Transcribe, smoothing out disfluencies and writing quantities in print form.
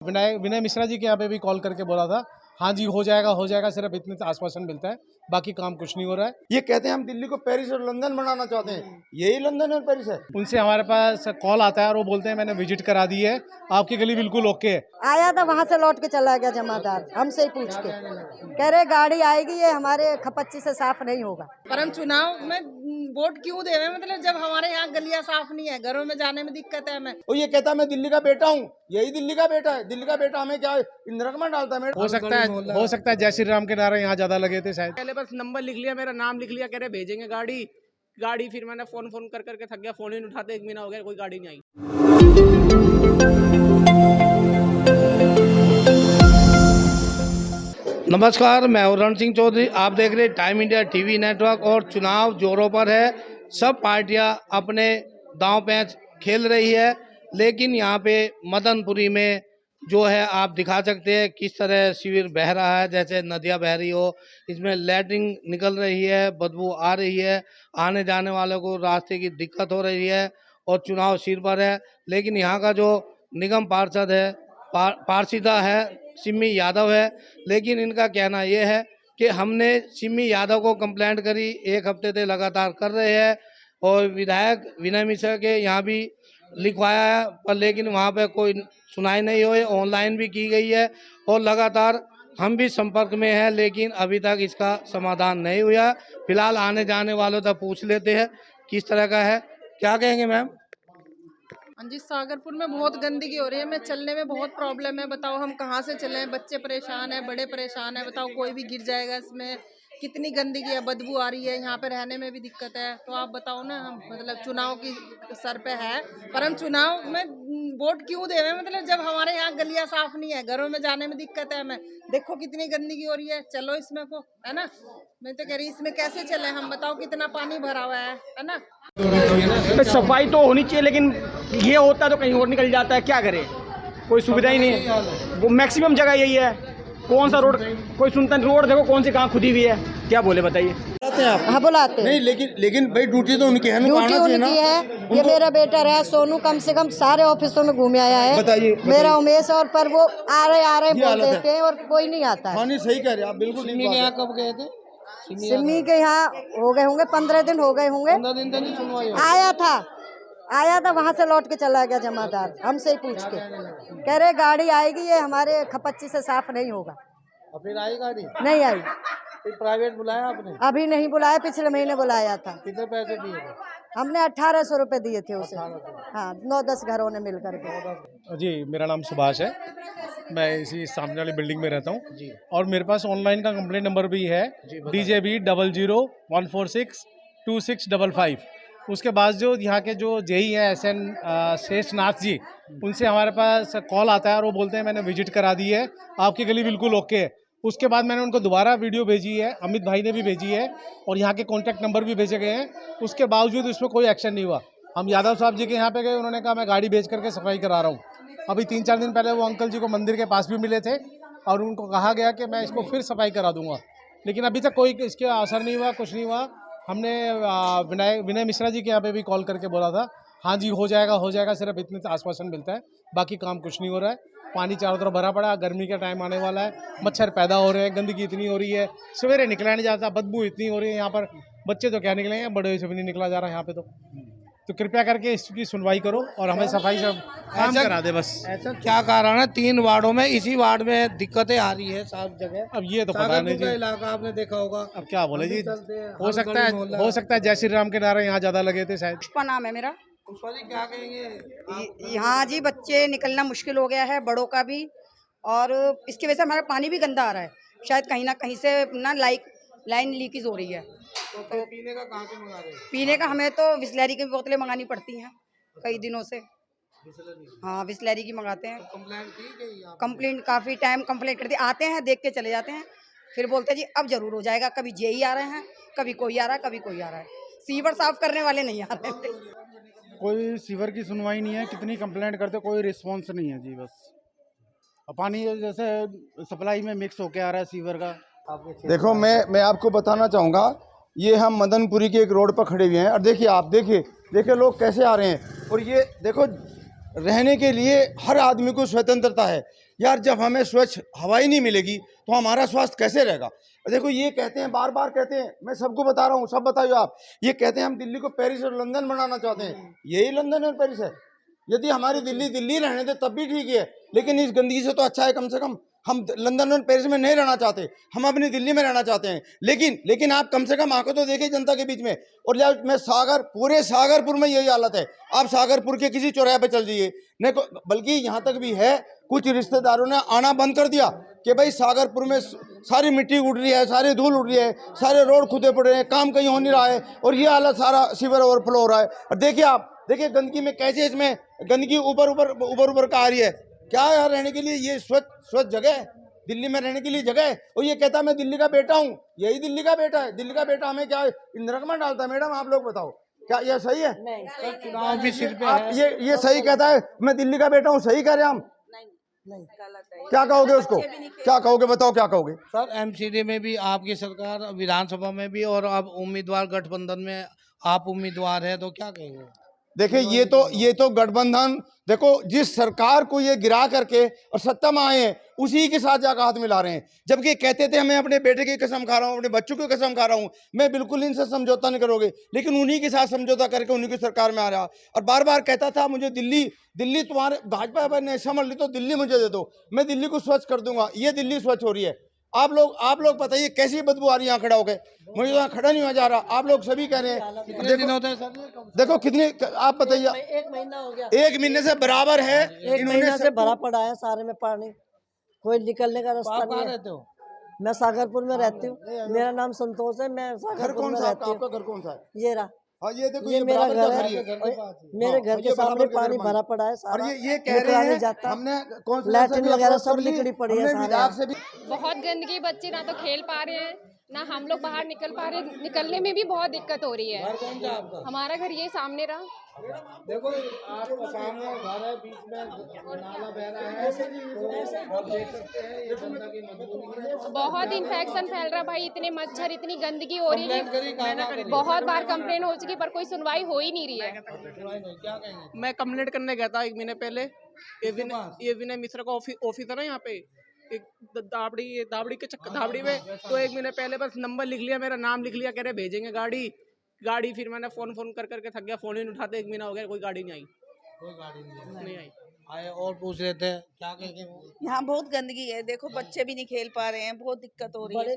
विनय मिश्रा जी के यहाँ पे भी कॉल करके बोला था, हाँ जी हो जाएगा, सिर्फ इतने आश्वासन मिलता है, बाकी काम कुछ नहीं हो रहा है। ये कहते हैं हम दिल्ली को पेरिस और लंदन बनाना चाहते हैं, यही लंदन और पेरिस है। उनसे हमारे पास कॉल आता है और वो बोलते हैं मैंने विजिट करा दी है, आपकी गली बिल्कुल ओके है। आया था वहाँ से लौट के चला गया जमादार, हमसे ही पूछ के कह रहे गाड़ी आएगी, ये हमारे खपच्ची से साफ नहीं होगा। पर हम चुनाव में वोट क्यों दे, मतलब जब हमारे यहाँ गलियाँ साफ नहीं है, घरों में जाने में दिक्कत है हमें। और ये कहता है मैं दिल्ली का बेटा हूँ, यही दिल्ली का बेटा है। दिल्ली का बेटा हमें क्या इंदिरा में डालता है? हो सकता है जय श्री राम के नारे यहाँ ज्यादा लगे थे शायद। पहले बस नंबर लिख लिया, मेरा नाम लिख लिया, कह रहे भेजेंगे गाड़ी। फिर मैंने फोन करके थक गया, फोन ही नहीं उठाते, 1 महीना हो गया, कोई गाड़ी नहीं आई। नमस्कार, मैं हूं रण सिंह चौधरी। आप देख रहे टाइम इंडिया टीवी नेटवर्क। और चुनाव जोरों पर है, सब पार्टियां अपने दांव पैंच खेल रही है, लेकिन यहाँ पे मदनपुरी में जो है आप दिखा सकते हैं किस तरह शिविर बह रहा है, जैसे नदियाँ बह रही हो। इसमें लैट्रिन निकल रही है, बदबू आ रही है, आने जाने वालों को रास्ते की दिक्कत हो रही है और चुनाव सिर पर है। लेकिन यहाँ का जो निगम पार्षद है, पार्षिदा है, सिम्मी यादव है। लेकिन इनका कहना ये है कि हमने सिम्मी यादव को कंप्लेंट करी, 1 हफ्ते से लगातार कर रहे हैं, और विधायक विनय मिश्रा के यहाँ भी लिखवाया है, पर लेकिन वहाँ पे कोई सुनाई नहीं हुई। ऑनलाइन भी की गई है और लगातार हम भी संपर्क में हैं, लेकिन अभी तक इसका समाधान नहीं हुआ। फिलहाल आने जाने वालों तक पूछ लेते हैं किस तरह का है। क्या कहेंगे मैम? जी, सागरपुर में बहुत गंदगी हो रही है, हमें चलने में बहुत प्रॉब्लम है। बताओ हम कहाँ से चलें, बच्चे परेशान है, बड़े परेशान है। बताओ कोई भी गिर जाएगा इसमें, कितनी गंदगी है, बदबू आ रही है, यहाँ पे रहने में भी दिक्कत है। तो आप बताओ ना, हम मतलब चुनाव की सर पे है, पर हम चुनाव में वोट क्यों दे, मतलब जब हमारे यहाँ गलियाँ साफ नहीं है, घरों में जाने में दिक्कत है हमें। देखो कितनी गंदगी हो रही है, चलो इसमें को, है ना। मैं तो कह रही इसमें कैसे चले हम, बताओ कितना पानी भरा हुआ है ना। सफाई तो होनी चाहिए, लेकिन ये होता है तो कहीं और निकल जाता है, क्या करे, कोई सुविधा ही नहीं है। वो मैक्सिमम जगह यही है, कौन सा रोड कोई सुनता नहीं। रोड देखो कौन सी कहाँ खुदी हुई है, क्या बोले बताइए। हाँ बुलाते नहीं, लेकिन भाई ड्यूटी तो उनकी है, ड्यूटी उनकी है। ये मेरा बेटा रहा सोनू, कम से कम सारे ऑफिसों में घूम आया है। बताइए। मेरा उमेश, और पर वो आ रहे बोल देते हैं और कोई नहीं आता है। हाँ, नहीं सही कह रहे आप, बिल्कुल। कब गए थे? सिम्मी के यहाँ हो गए होंगे 15 दिन हो गए होंगे। 15 दिन तक नहीं सुनवाई। आया था वहाँ से लौट के चला गया जमादार, हमसे ही पूछ के कह रहे गाड़ी आएगी, ये हमारे खपच्ची से साफ नहीं होगा। और फिर आई गाड़ी? नहीं आई। फिर प्राइवेट बुलाया आपने? अभी नहीं बुलाया, पिछले महीने बुलाया था। कितने पैसे दिए थे? हमने 1800 रुपए दिए थे उसे। हाँ, 9-10 घरों ने मिल करके। जी, मेरा नाम सुभाष है, मैं इसी सामने वाली बिल्डिंग में रहता हूँ जी। और मेरे पास ऑनलाइन का कंप्लेंट नंबर भी है, DJB 0014626555। उसके बाद जो यहाँ के जो जेई हैं SN शेषनाथ जी, उनसे हमारे पास कॉल आता है और वो बोलते हैं मैंने विजिट करा दी है, आपकी गली बिल्कुल ओके है। उसके बाद मैंने उनको दोबारा वीडियो भेजी है, अमित भाई ने भी भेजी है, और यहाँ के कॉन्टैक्ट नंबर भी भेजे गए हैं। उसके बावजूद इसमें कोई एक्शन नहीं हुआ। हम यादव साहब जी के यहाँ पे गए, उन्होंने कहा मैं गाड़ी भेज करके सफाई करा रहा हूँ। अभी 3-4 दिन पहले वो अंकल जी को मंदिर के पास भी मिले थे और उनको कहा गया कि मैं इसको फिर सफाई करा दूंगा, लेकिन अभी तक कोई इसके असर नहीं हुआ, कुछ नहीं हुआ। हमने विनय मिश्रा जी के यहाँ पे भी कॉल करके बोला था, हाँ जी हो जाएगा, सिर्फ इतने आश्वासन मिलता है, बाकी काम कुछ नहीं हो रहा है। पानी चारों तरफ भरा पड़ा है, गर्मी का टाइम आने वाला है, मच्छर पैदा हो रहे हैं, गंदगी इतनी हो रही है, सवेरे निकला नहीं जाता, बदबू इतनी हो रही है यहाँ पर। बच्चे तो क्या निकलेंगे, बड़े से भी नहीं निकला जा रहा है यहाँ पे। तो कृपया करके इसकी सुनवाई करो और हमें सफाई से काम करा दे बस। ऐसा क्या कारण है 3 वार्डों में, इसी वार्ड में दिक्कतें आ रही है सब जगह? अब ये तो पता नहीं जी, इलाका आपने देखा होगा। अब क्या बोले जी, हो सकता है जय श्री राम के नारे यहाँ ज्यादा लगे थे शायद। पुष्पा नाम है मेरा। क्या कहेंगे? यहाँ जी बच्चे निकलना मुश्किल हो गया है, बड़ों का भी, और इसकी वजह से हमारा पानी भी गंदा आ रहा है। शायद कहीं ना कहीं से ना लाइन लीकेज हो रही है। तो पीने का कहाँ से मंगा रहे हैं? पीने का हमें तो बिस्लरी की बोतलें मंगानी पड़ती हैं कई दिनों से। हाँ, बिस्लरी की मंगाते हैं। कंप्लेंट काफ़ी टाइम कंप्लेंट करते, आते हैं देख के चले जाते हैं, फिर बोलते हैं जी अब जरूर हो जाएगा। कभी जेई आ रहे हैं, कभी कोई आ रहा है, कभी कोई आ रहा है। सीवर साफ करने वाले नहीं आ रहे थे। कोई सीवर की सुनवाई नहीं है, कितनी कंप्लेंट करते कोई रिस्पांस नहीं है जी। बस पानी जैसे सप्लाई में मिक्स होके आ रहा है सीवर का। देखो, मैं आपको बताना चाहूँगा, ये हम मदनपुरी के एक रोड पर खड़े हुए हैं और देखिए, आप देखिए लोग कैसे आ रहे हैं। और ये देखो रहने के लिए हर आदमी को स्वतंत्रता है यार। जब हमें स्वच्छ हवा ही नहीं मिलेगी तो हमारा स्वास्थ्य कैसे रहेगा। देखो ये कहते हैं, बार बार कहते हैं, मैं सबको बता रहा हूँ, सब बताइए आप। ये कहते हैं हम दिल्ली को पेरिस और लंदन बनाना चाहते हैं। यही लंदन और पेरिस है। यदि हमारी दिल्ली रहने दे तब भी ठीक है, लेकिन इस गंदगी से तो अच्छा है कम से कम हम लंदन और पेरिस में नहीं रहना चाहते, हम अपनी दिल्ली में रहना चाहते हैं। लेकिन आप कम से कम आंखों तो देखिए जनता के बीच में। और मैं पूरे सागरपुर में यही हालत है। आप सागरपुर के किसी चौराहे पे चल जाइए, नहीं बल्कि यहाँ तक भी है, कुछ रिश्तेदारों ने आना बंद कर दिया कि भाई सागरपुर में सारी मिट्टी उड़ रही है, सारी धूल उड़ रही है, सारे रोड खुदे पड़ रहे हैं, काम कहीं हो नहीं रहा है, और ये हालत सारा सीवर ओवरफ्लो हो रहा है। और देखिए गंदगी में कैसे इसमें गंदगी ऊपर का आ रही है। क्या यार रहने के लिए ये स्वच्छ जगह है? दिल्ली में रहने के लिए जगह है? और ये कहता है मैं दिल्ली का बेटा हूँ। यही दिल्ली का बेटा है। दिल्ली का बेटा हमें क्या नरक में डालता है? मैडम आप लोग बताओ, क्या यह सही है? चुनाव भी सिर पे आप है। ये सही कहता है मैं दिल्ली का बेटा हूँ, सही कह रहे हैं हम? क्या कहोगे उसको? क्या कहोगे, बताओ क्या कहोगे? सर एमसीडी में भी आपकी सरकार, विधानसभा में भी, और अब उम्मीदवार गठबंधन में आप उम्मीदवार है, तो क्या कहेंगे? देखिए ये तो गठबंधन, देखो जिस सरकार को ये गिरा करके और सत्ता में आए हैं उसी के साथ जाकर हाथ मिला रहे हैं। जबकि कहते थे मैं अपने बेटे की कसम खा रहा हूँ, अपने बच्चों की कसम खा रहा हूँ, मैं बिल्कुल इनसे समझौता नहीं करोगे, लेकिन उन्हीं के साथ समझौता करके उन्हीं की सरकार में आ रहा। और बार बार कहता था मुझे दिल्ली तुम्हारे भाजपा ने संभाल ली तो दिल्ली मुझे दे दो, मैं दिल्ली को स्वच्छ कर दूंगा। ये दिल्ली स्वच्छ हो रही है। आप लोग बताइए कैसी बदबू आ रही है यहाँ खड़ा हो गए? मुझे तो यहाँ खड़ा नहीं हुआ जा रहा। आप लोग सभी कह रहे हैं। कितने दिन होते हैं सर? देखो कितने, आप बताइए। 1 महीना हो गया। 1 महीने से बराबर है। 1 महीना से भरा पड़ा है सारे में पानी, कोई निकलने का रास्ता नहीं है। रहते हो? मैं सागरपुर में रहती हूँ। मेरा नाम संतोष है। मैं घर सागरपुर कौन में सा रहती आपका? हूँ। आपका घर कौन सा है? ये रहा, हाँ ये देखो, ये मेरा बराबर घर का है। घर ही है। मेरे घर के सामने पानी भरा पड़ा है सारा। और ये कह रहे निकला नहीं हैं जाता। हमने कौन लैट्रिन वगैरह सब लिकड़ी पड़ी है सारे। विभाग से भी बहुत गंदगी, बच्चे ना तो खेल पा रहे हैं ना हम लोग बाहर निकल पा रहे हैं। निकलने में भी बहुत दिक्कत हो रही है। कौन सा आपका? हमारा घर ये सामने रहा। देखो आपका सामने घर है, बीच में नाला बह रहा है, तो आप देख सकते हैं ये जनता की मजबूरी है। बहुत इन्फेक्शन फैल रहा है भाई, इतने मच्छर, इतनी गंदगी हो रही कंप्लेंट करी कहाँ है। बहुत बार कंप्लेन हो चुकी पर कोई सुनवाई हो ही नहीं रही है। क्या कहेंगे? मैं कंप्लेंट करने गया था 1 महीने पहले। ये विनय मिश्रा का ऑफिस है ना यहाँ पे, एक दावड़ी में। तो 1 महीने पहले बस नंबर लिख लिया, मेरा नाम लिख लिया, कह रहे भेजेंगे गाड़ी। फिर मैंने फोन करके थक गया, फोन ही नहीं उठाते। 1 महीना हो गया, कोई गाड़ी नहीं आई। कोई गाड़ी नहीं आई। आए और पूछ रहे थे क्या कहेंगे? यहाँ बहुत गंदगी है, देखो बच्चे भी नहीं खेल पा रहे हैं, बहुत दिक्कत हो रही है।